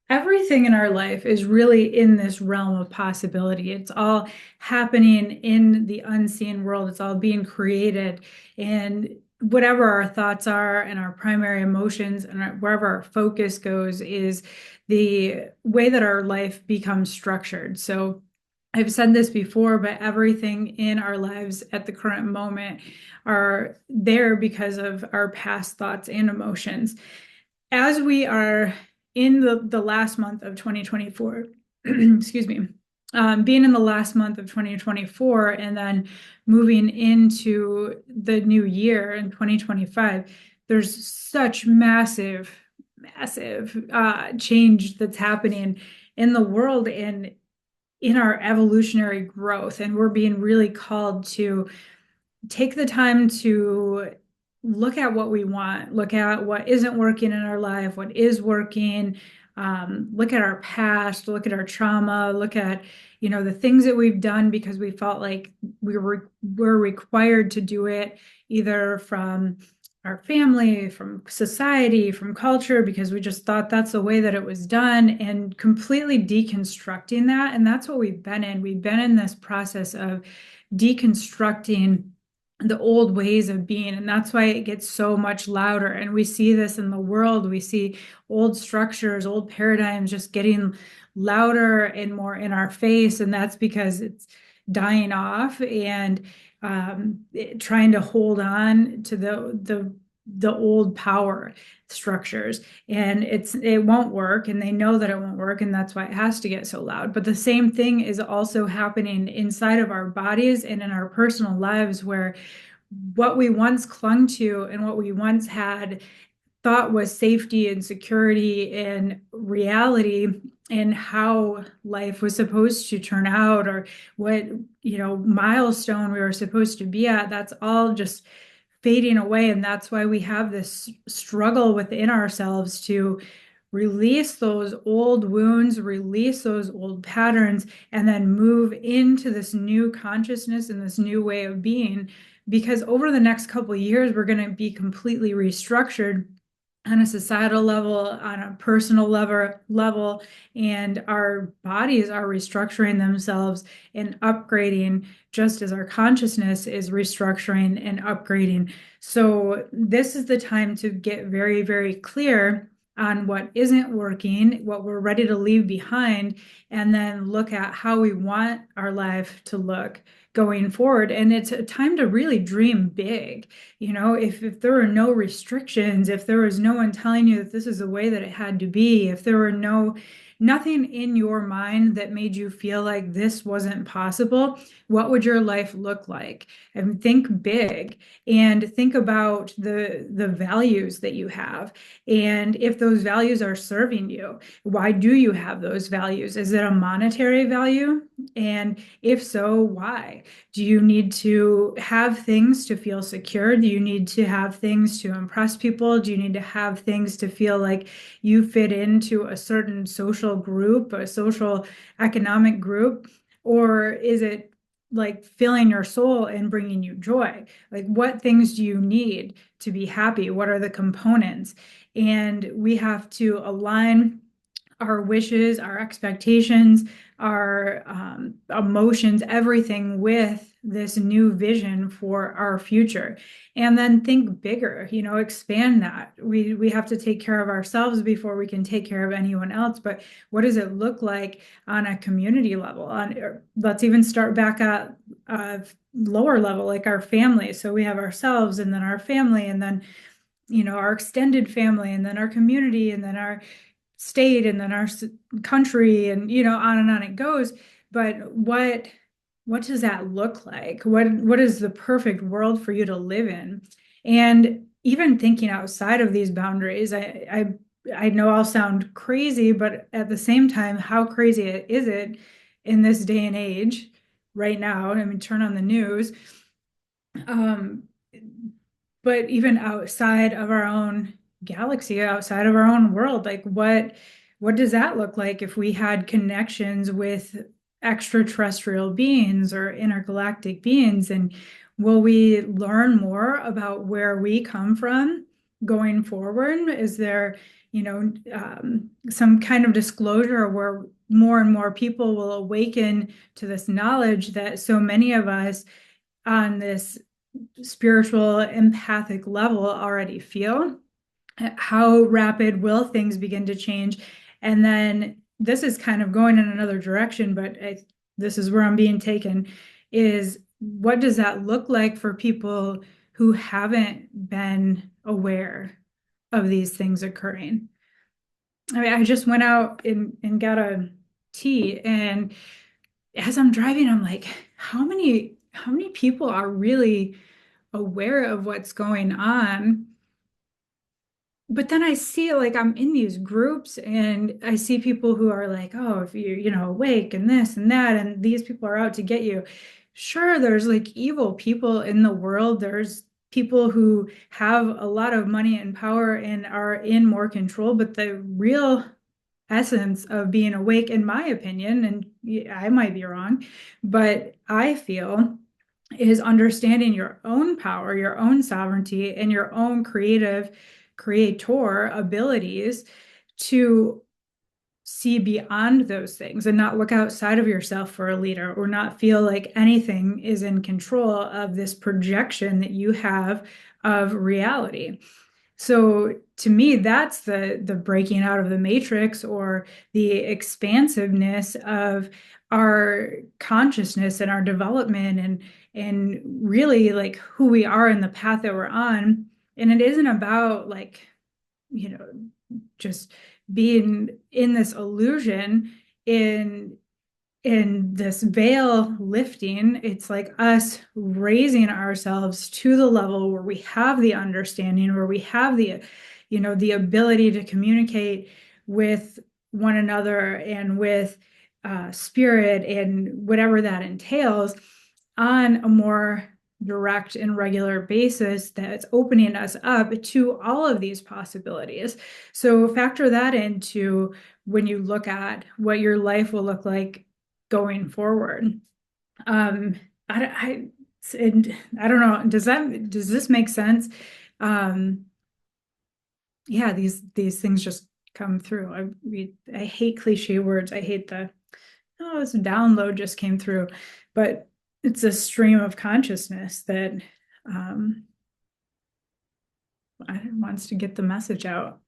Everything in our life is really in this realm of possibility. It's all happening in the unseen world. It's all being created. And whatever our thoughts are and our primary emotions and wherever our focus goes is the way that our life becomes structured. So I've said this before, but everything in our lives at the current moment are there because of our past thoughts and emotions. As we are in the last month of 2024, excuse me, being in the last month of 2024 and then moving into the new year in 2025, there's such massive change that's happening in the world and in our evolutionary growth. And we're being really called to take the time to look at what we want, look at what isn't working in our life, what is working, look at our past, look at our trauma, look at, the things that we've done because we felt like were required to do it, either from our family, from society, from culture, because we just thought that's the way that it was done, and completely deconstructing that. And that's what we've been in. We've been in this process of deconstructing the old ways of being. And that's why it gets so much louder. And we see this in the world. We see old structures, old paradigms just getting louder and more in our face. And that's because it's dying off and trying to hold on to the old power structures, and it won't work, and they know that it won't work, and that's why it has to get so loud. But the same thing is also happening inside of our bodies and in our personal lives, where what we once clung to and what we once had thought was safety and security and reality and how life was supposed to turn out, or what milestone we were supposed to be at, that's all just fading away. And that's why we have this struggle within ourselves to release those old wounds, release those old patterns, and then move into this new consciousness and this new way of being. Because over the next couple of years, we're going to be completely restructured on a societal level, on a personal level, and our bodies are restructuring themselves and upgrading just as our consciousness is restructuring and upgrading. So this is the time to get very, very clear on what isn't working, what we're ready to leave behind, and then look at how we want our life to look going forward. And it's a time to really dream big. If there were no restrictions, if there was no one telling you that this is the way that it had to be, if there were nothing in your mind that made you feel like this wasn't possible, what would your life look like? And think big, and think about the values that you have. And if those values are serving you, why do you have those values? Is it a monetary value? And if so, why? Do you need to have things to feel secure? Do you need to have things to impress people? Do you need to have things to feel like you fit into a certain social group, a social economic group? Or is it like filling your soul and bringing you joy? Like, what things do you need to be happy? What are the components? And we have to align our wishes, our expectations, our emotions, everything with this new vision for our future. And then think bigger, expand that. We have to take care of ourselves before we can take care of anyone else. But what does it look like on a community level? Let's even start back at lower level, like our family. So we have ourselves, and then our family, and then our extended family, and then our community, and then our state, and then our country, and on and on it goes. But what does that look like? What is the perfect world for you to live in? And even thinking outside of these boundaries, I know I'll sound crazy, but at the same time, how crazy is it in this day and age right now? I mean, turn on the news. Um, but even outside of our own galaxy, outside of our own world, like what does that look like if we had connections with extraterrestrial beings or intergalactic beings? And will we learn more about where we come from going forward? Is there, some kind of disclosure where more and more people will awaken to this knowledge that so many of us on this spiritual empathic level already feel. How rapid will things begin to change? And then this is kind of going in another direction, but this is where I'm being taken, is what does that look like for people who haven't been aware of these things occurring? I mean, I just went out and got a tea, and as I'm driving, I'm like, how many people are really aware of what's going on? But then I see, like, I'm in these groups and I see people who are like, oh, if you're awake and this and that, and these people are out to get you. Sure, there's like evil people in the world. There's people who have a lot of money and power and are in more control, but the real essence of being awake, in my opinion, and I might be wrong, but I feel is understanding your own power, your own sovereignty, and your own creator abilities to see beyond those things and not look outside of yourself for a leader, or not feel like anything is in control of this projection that you have of reality. So to me, that's the breaking out of the matrix, or the expansiveness of our consciousness and our development, and really like who we are in the path that we're on. And it isn't about like, you know, just being in this illusion, in this veil lifting. It's like us raising ourselves to the level where we have the understanding, where we have the ability to communicate with one another and with spirit and whatever that entails, on a more direct and regular basis, that's opening us up to all of these possibilities. So factor that into when you look at what your life will look like going forward. Um, and I don't know. Does this make sense? Um, yeah, these things just come through. I hate cliche words. I hate this download just came through, but it's a stream of consciousness that um, wants to get the message out.